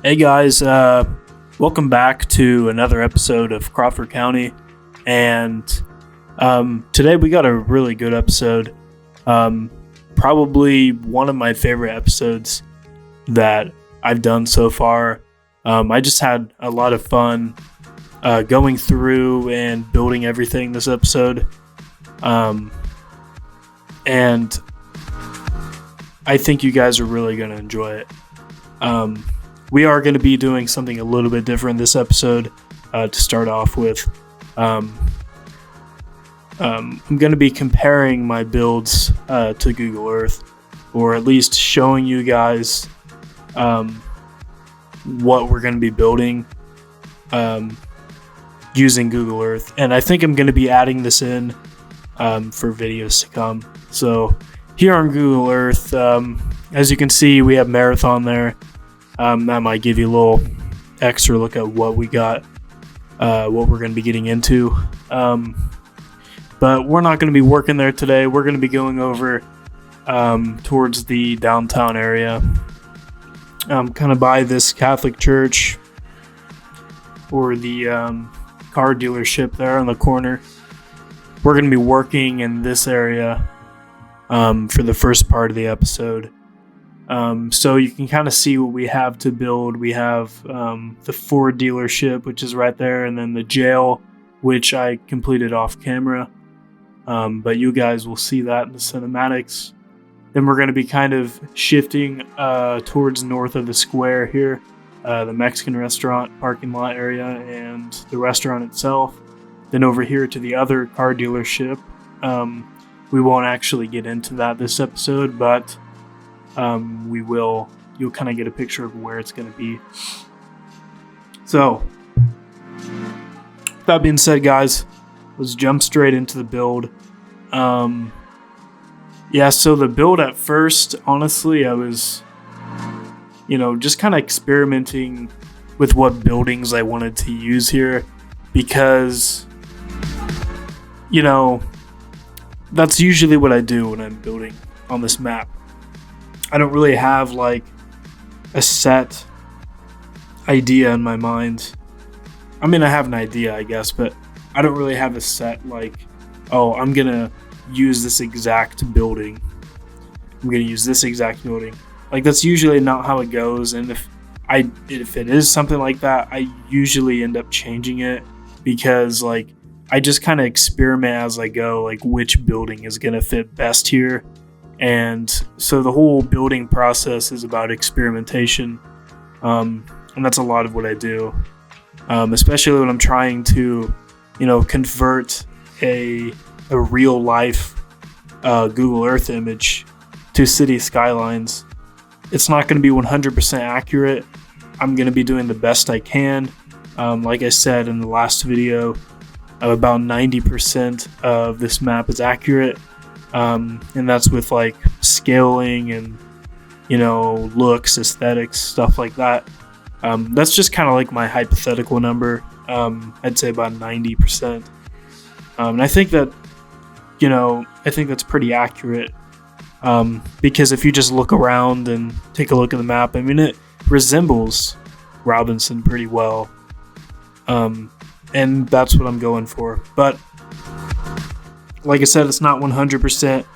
Hey guys, welcome back to another episode of Crawford County, and today we got a really good episode, probably one of my favorite episodes that I've done so far. I just had a lot of fun going through and building everything this episode, and I think you guys are really going to enjoy it. We are going to be doing something a little bit different this episode to start off with. I'm going to be comparing my builds to Google Earth, or at least showing you guys what we're going to be building using Google Earth. And I think I'm going to be adding this in for videos to come. So here on Google Earth, as you can see, we have Marathon there. That might give you a little extra look at what we got, what we're going to be getting into. But we're not going to be working there today. We're going to be going over towards the downtown area, kind of by this Catholic church or the car dealership there on the corner. We're going to be working in this area for the first part of the episode. So you can kind of see what we have to build. We have the Ford dealership, which is right there, and then the jail, which I completed off camera. But you guys will see that in the cinematics. Then we're going to be kind of shifting towards north of the square here, the Mexican restaurant parking lot area and the restaurant itself. Then over here to the other car dealership. We won't actually get into that this episode, but we will. You'll kind of get a picture of where it's going to be. So, that being said, guys, let's jump straight into the build. So the build at first, honestly, I was, just kind of experimenting with what buildings I wanted to use here, because, that's usually what I do when I'm building on this map. I don't really have like a set idea in my mind. I mean, I have an idea, I guess, but I don't really have a set like, oh, I'm gonna use this exact building. I'm gonna use this exact building. Like, that's usually not how it goes. And if it is something like that, I usually end up changing it, because like I just kind of experiment as I go, like which building is gonna fit best here. And so the whole building process is about experimentation, and that's a lot of what I do, especially when I'm trying to, convert a real life Google Earth image to city skylines. It's not going to be 100% accurate. I'm going to be doing the best I can. Like I said in the last video, about 90% of this map is accurate. And that's with like scaling and, looks, aesthetics, stuff like that. That's just kind of like my hypothetical number. I'd say about 90%. And I think that, that's pretty accurate. Because if you just look around and take a look at the map, I mean, it resembles Robinson pretty well. And that's what I'm going for. But like I said, it's not 100%,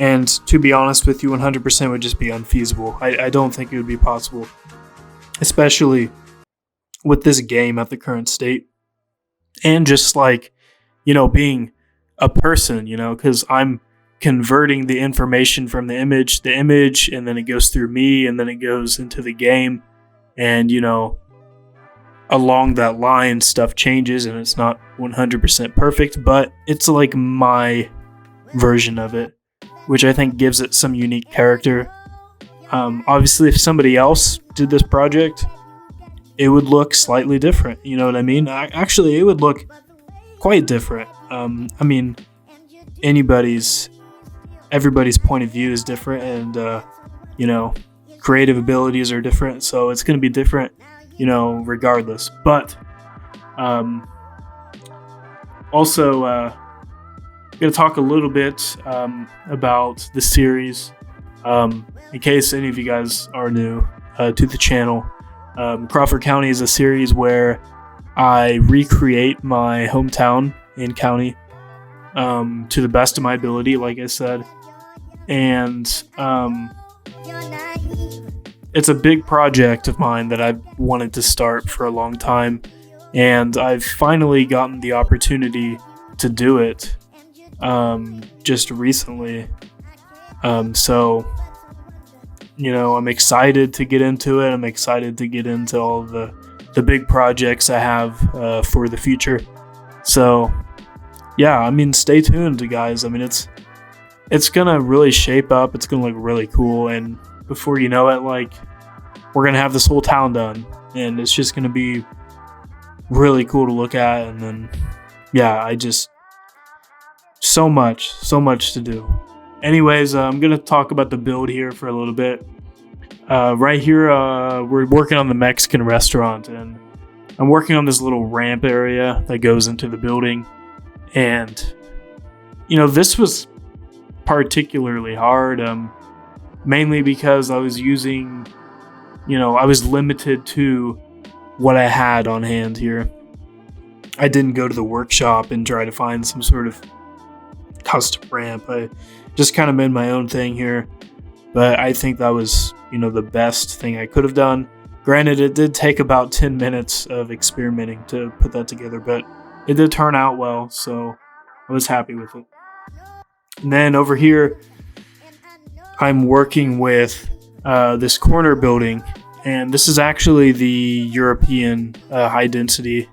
and to be honest with you, 100% would just be unfeasible. I don't think it would be possible, especially with this game at the current state, and just like, being a person, because I'm converting the information from the image, and then it goes through me, and then it goes into the game, and, along that line, stuff changes, and it's not 100% perfect, but it's like my version of it, which I think gives it some unique character. Obviously, if somebody else did this project, it would look slightly different. You know what I mean? Actually, it would look quite different. I mean, everybody's point of view is different, and creative abilities are different, so it's going to be different, regardless. But also, I'm going to talk a little bit about the series, in case any of you guys are new to the channel. Crawford County is a series where I recreate my hometown and county to the best of my ability, like I said. And it's a big project of mine that I've wanted to start for a long time. And I've finally gotten the opportunity to do it just recently. So, I'm excited to get into it. I'm excited to get into all the big projects I have for the future. So, yeah, I mean, stay tuned, guys. I mean, it's gonna really shape up. It's gonna look really cool, and before you know it, like, we're gonna have this whole town done, and it's just gonna be really cool to look at. And then, yeah, so much to do. Anyways, I'm gonna talk about the build here for a little bit. Right here, we're working on the Mexican restaurant, and I'm working on this little ramp area that goes into the building. And this was particularly hard, mainly because I was using, I was limited to what I had on hand here. I didn't go to the workshop and try to find some sort of custom ramp. I just kind of made my own thing here, but I think that was, the best thing I could have done. Granted, it did take about 10 minutes of experimenting to put that together, but it did turn out well, so I was happy with it. And then over here, I'm working with this corner building, and this is actually the European high-density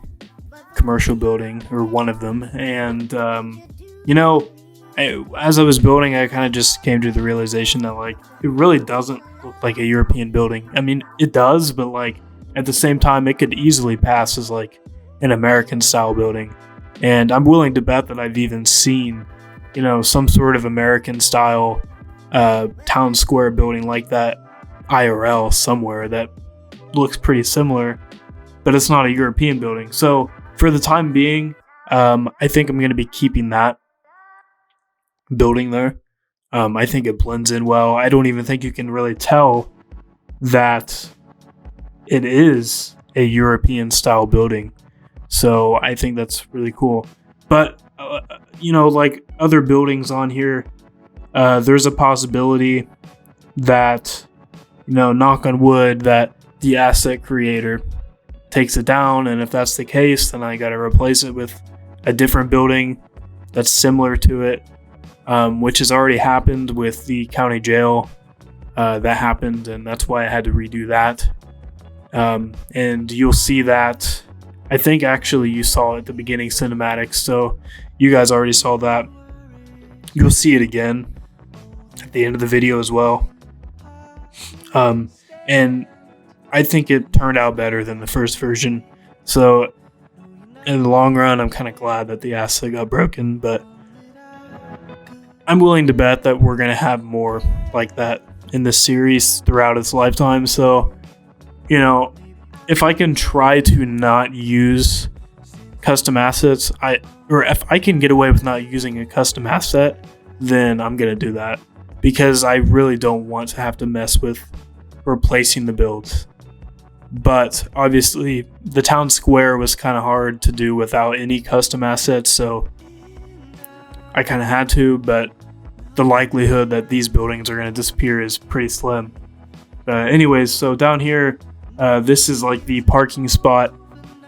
commercial building, or one of them. And, as I was building, I kind of just came to the realization that, like, it really doesn't look like a European building. I mean, it does, but, like, at the same time, it could easily pass as, like, an American-style building. And I'm willing to bet that I've even seen, some sort of American-style town square building like that IRL somewhere that looks pretty similar, but it's not a European building. So for the time being, I think I'm going to be keeping that building there. I think it blends in well. I don't even think you can really tell that it is a European style building. So I think that's really cool. But, like other buildings on here, there's a possibility that, knock on wood, that the asset creator takes it down. And if that's the case, then I got to replace it with a different building that's similar to it, which has already happened with the county jail. That happened, and that's why I had to redo that. And you'll see that. I think actually you saw it at the beginning cinematics, so you guys already saw that. You'll see it again at the end of the video as well. And I think it turned out better than the first version. So in the long run, I'm kind of glad that the asset got broken, but I'm willing to bet that we're going to have more like that in this series throughout its lifetime. So, if I can try to not use custom assets, if I can get away with not using a custom asset, then I'm going to do that, because I really don't want to have to mess with replacing the builds. But obviously the town square was kind of hard to do without any custom assets, so I kind of had to, but the likelihood that these buildings are going to disappear is pretty slim. Anyways, so down here, this is like the parking spot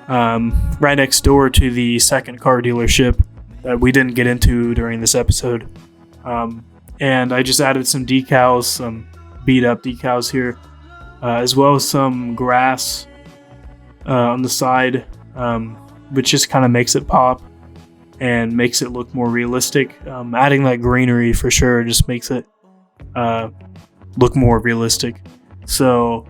right next door to the second car dealership that we didn't get into during this episode. And I just added some decals, some beat up decals here, as well as some grass on the side, which just kind of makes it pop and makes it look more realistic. Adding that greenery for sure just makes it look more realistic. So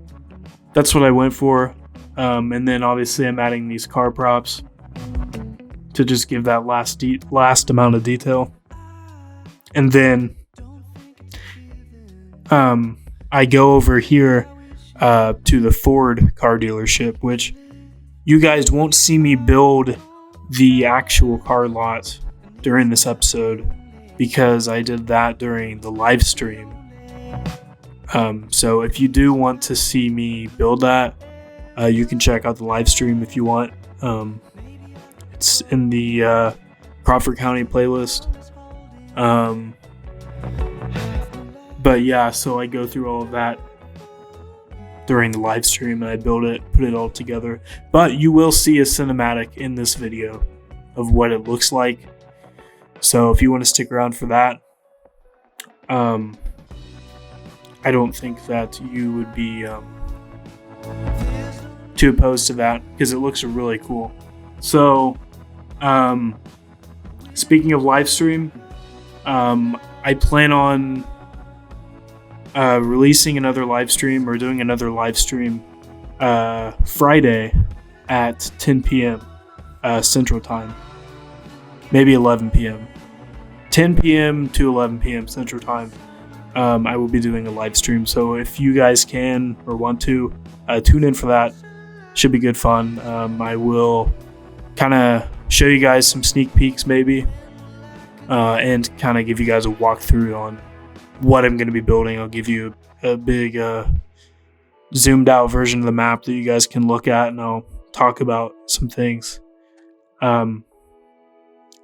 that's what I went for. And then obviously I'm adding these car props to just give that last amount of detail. And then I go over here to the Ford car dealership, which you guys won't see me build the actual car lot during this episode because I did that during the live stream. So if you do want to see me build that, you can check out the live stream if you want. It's in the Crawford County playlist. But yeah, so I go through all of that during the live stream and I build it, put it all together. But you will see a cinematic in this video of what it looks like. So if you want to stick around for that, I don't think that you would be too opposed to that because it looks really cool. So, speaking of live stream, I plan on releasing another live stream or doing another live stream Friday at 10 p.m. Central Time. Maybe 11 p.m. 10 p.m. to 11 p.m. Central Time. I will be doing a live stream. So if you guys can or want to tune in for that, should be good fun. I will kind of show you guys some sneak peeks maybe, and kind of give you guys a walkthrough on what I'm going to be building. I'll give you a big zoomed out version of the map that you guys can look at, and I'll talk about some things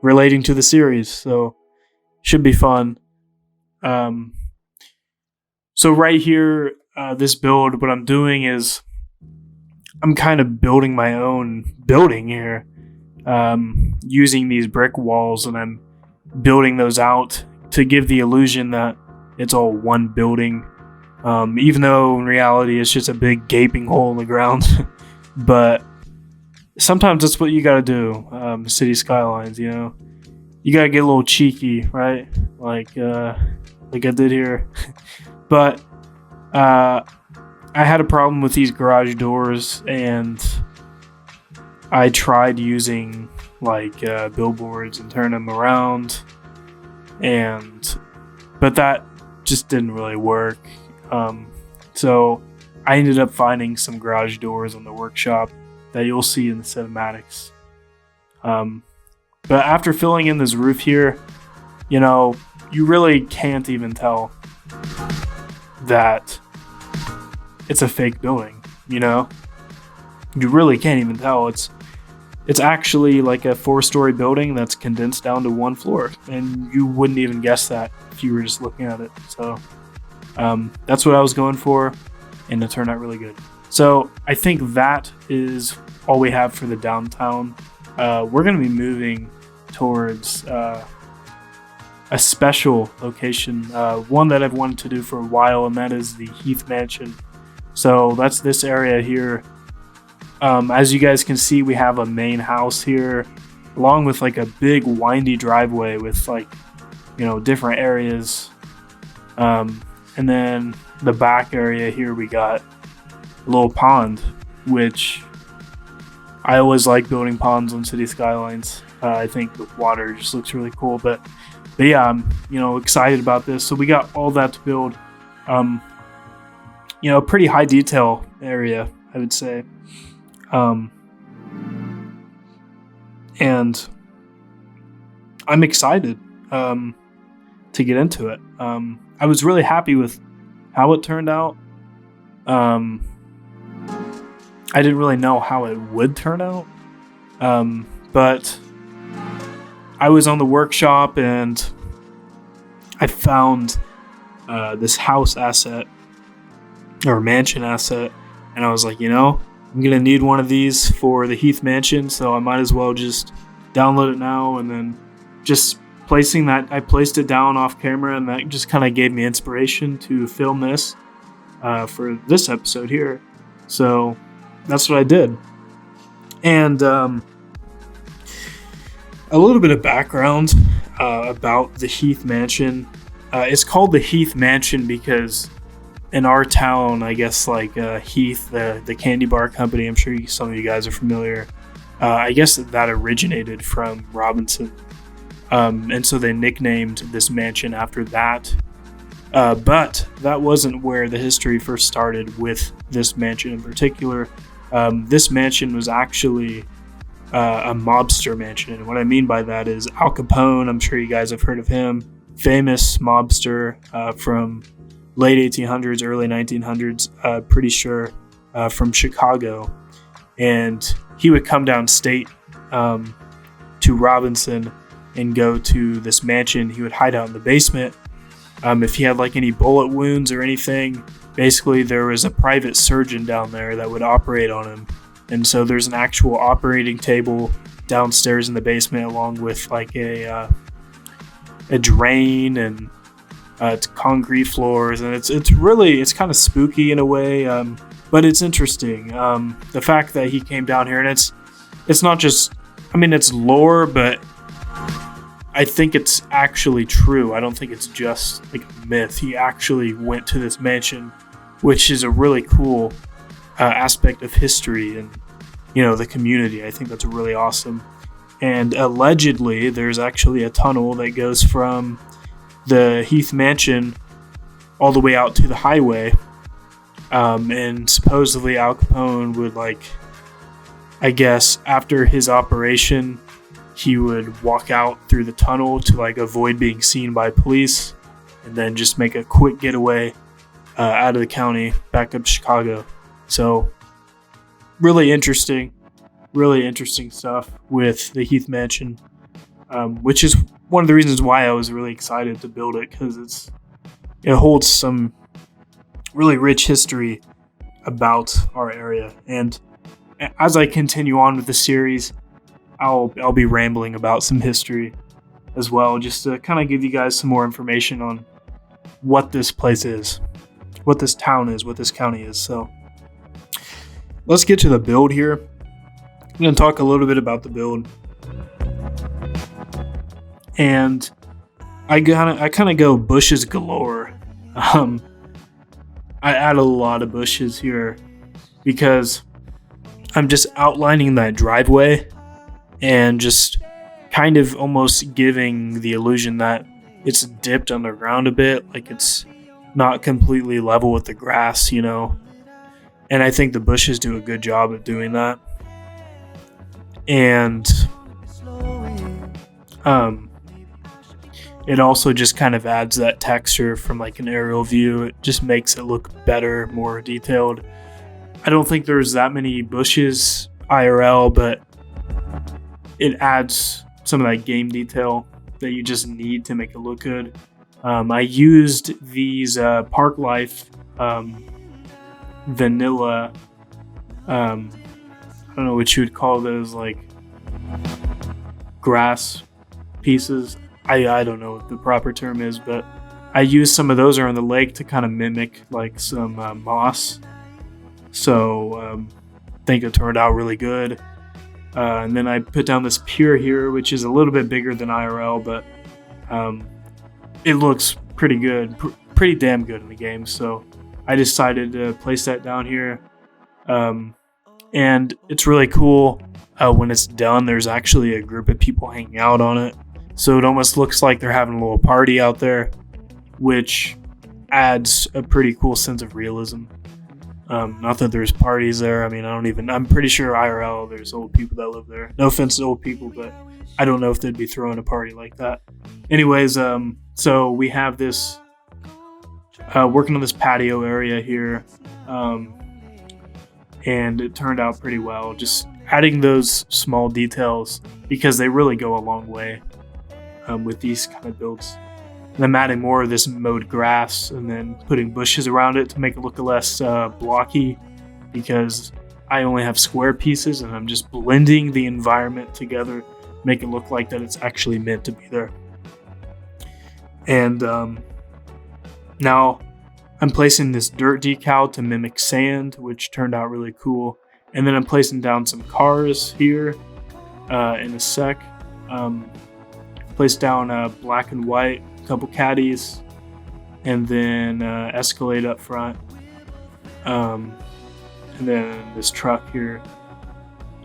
relating to the series. So should be fun. So right here, this build, what I'm doing is I'm kind of building my own building here, using these brick walls, and I'm building those out to give the illusion that it's all one building, even though in reality it's just a big gaping hole in the ground. But sometimes that's what you gotta do, city skylines, you know? You gotta get a little cheeky, right? Like I did here. But I had a problem with these garage doors, and I tried using like billboards and turn them around, but that just didn't really work. So I ended up finding some garage doors on the workshop that you'll see in the cinematics. But after filling in this roof here, you know, you really can't even tell that it's a fake building, you know? You really can't even tell. It's actually like a 4-story building that's condensed down to 1 floor, and you wouldn't even guess that if you were just looking at it. So that's what I was going for, and it turned out really good. So I think that is all we have for the downtown. We're going to be moving towards a special location, one that I've wanted to do for a while, and that is the Heath Mansion. So that's this area here. As you guys can see, we have a main house here, along with like a big windy driveway with like, you know, different areas. And then the back area here, we got a little pond, which I always like building ponds on city skylines. I think the water just looks really cool. But yeah, I'm, you know, excited about this. So we got all that to build. You know, pretty high detail area, I would say. And I'm excited to get into it. I was really happy with how it turned out. I didn't really know how it would turn out. But I was on the workshop and I found this house asset or mansion asset, and I was like, you know, I'm gonna need one of these for the Heath Mansion, so I might as well just download it now. And then just placing that, I placed it down off camera, and that just kind of gave me inspiration to film this for this episode here. So that's what I did. And a little bit of background about the Heath Mansion. It's called the Heath Mansion because in our town, I guess like Heath, the candy bar company. I'm sure some of you guys are familiar. I guess that originated from Robinson, and so they nicknamed this mansion after that. But that wasn't where the history first started with this mansion in particular. This mansion was actually a mobster mansion. And what I mean by that is Al Capone. I'm sure you guys have heard of him. Famous mobster from late 1800s, early 1900s, pretty sure, from Chicago. And he would come downstate to Robinson and go to this mansion. He would hide out in the basement. If he had like any bullet wounds or anything, basically there was a private surgeon down there that would operate on him. And so there's an actual operating table downstairs in the basement, along with like a drain and it's concrete floors, and it's kind of spooky in a way, but it's interesting. The fact that he came down here, and it's not just, I mean, it's lore, but I think it's actually true. I don't think it's just like a myth. He actually went to this mansion, which is a really cool aspect of history and, the community. I think that's really awesome. And allegedly, there's actually a tunnel that goes from the Heath Mansion all the way out to the highway. And supposedly Al Capone would, I guess, after his operation, he would walk out through the tunnel to avoid being seen by police, and then just make a quick getaway out of the county back up to Chicago. So really interesting stuff with the Heath Mansion, which is one of the reasons why I was really excited to build it, because it holds some really rich history about our area. And as I continue on with the series, I'll be rambling about some history as well, just to kind of give you guys some more information on what this place is, what this town is, what this county is. So let's get to the build here. I'm going to talk a little bit about the build. And I kind of go bushes galore. I add a lot of bushes here because I'm just outlining that driveway and just kind of almost giving the illusion that it's dipped underground a bit, like it's not completely level with the grass, And I think the bushes do a good job at doing that. And it also just kind of adds that texture from an aerial view. It just makes it look better, more detailed. I don't think there's that many bushes IRL, but it adds some of that game detail that you just need to make it look good. I used these Park Life vanilla, I don't know what you would call those, grass pieces. I don't know what the proper term is, but I used some of those around the lake to kind of mimic some moss. So I think it turned out really good. And then I put down this pier here, which is a little bit bigger than IRL, but it looks pretty good, pretty damn good in the game. So I decided to place that down here. And it's really cool when it's done. There's actually a group of people hanging out on it. So it almost looks like they're having a little party out there, which adds a pretty cool sense of realism. Not that there's parties there. I mean, I'm pretty sure IRL there's old people that live there. No offense to old people, but I don't know if they'd be throwing a party like that. Anyways, so we have this, working on this patio area here. And it turned out pretty well. Just adding those small details, because they really go a long way with these kind of builds. And I'm adding more of this mowed grass and then putting bushes around it to make it look less blocky, because I only have square pieces and I'm just blending the environment together, make it look like that it's actually meant to be there. And now I'm placing this dirt decal to mimic sand, which turned out really cool. And then I'm placing down some cars here in a sec. Place down black and white, a couple caddies, and then Escalade up front, and then this truck here,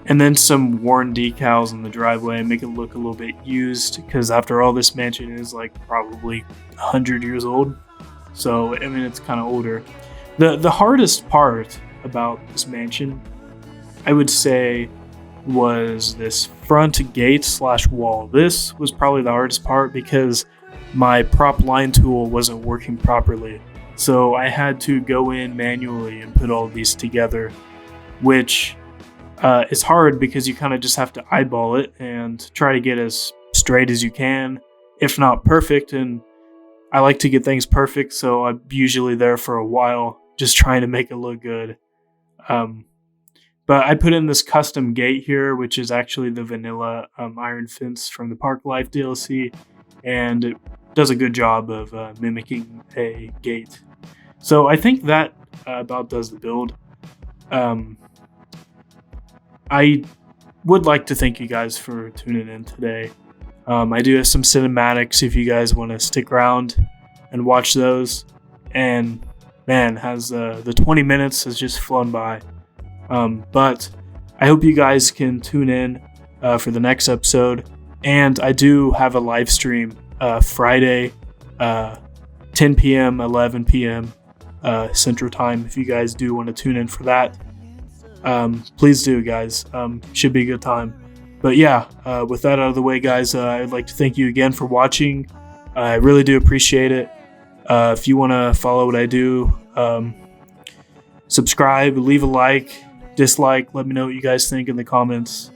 and then some worn decals in the driveway, make it look a little bit used, because after all, this mansion is like probably 100 years old. So I mean, it's kind of older. The hardest part about this mansion, I would say, was this front gate / wall. This was probably the hardest part because my prop line tool wasn't working properly. So I had to go in manually and put all of these together, which is hard because you kind of just have to eyeball it and try to get as straight as you can, if not perfect. And I like to get things perfect, so I'm usually there for a while just trying to make it look good. But I put in this custom gate here, which is actually the vanilla iron fence from the Park Life DLC, and it does a good job of mimicking a gate. So I think that about does the build. I would like to thank you guys for tuning in today. I do have some cinematics if you guys want to stick around and watch those. And man, has the 20 minutes has just flown by. But I hope you guys can tune in for the next episode. And I do have a live stream Friday, 10 p.m., 11 p.m. Central Time. If you guys do want to tune in for that, please do, guys. Should be a good time. But yeah, with that out of the way, guys, I'd like to thank you again for watching. I really do appreciate it. If you want to follow what I do, subscribe, leave a like, dislike, let me know what you guys think in the comments.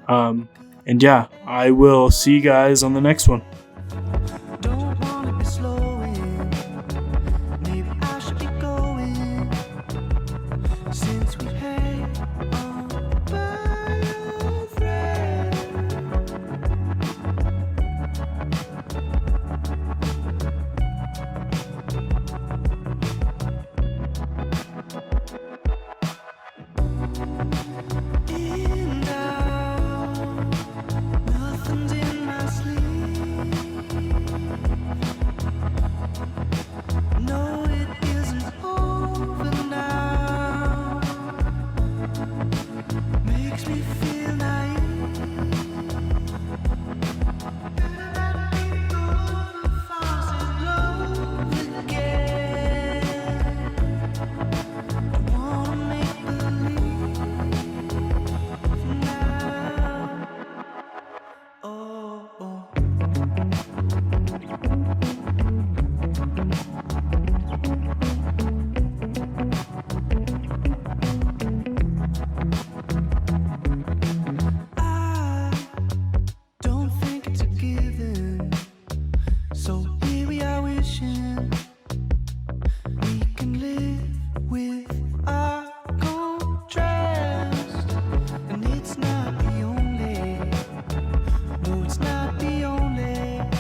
And yeah, I will see you guys on the next one.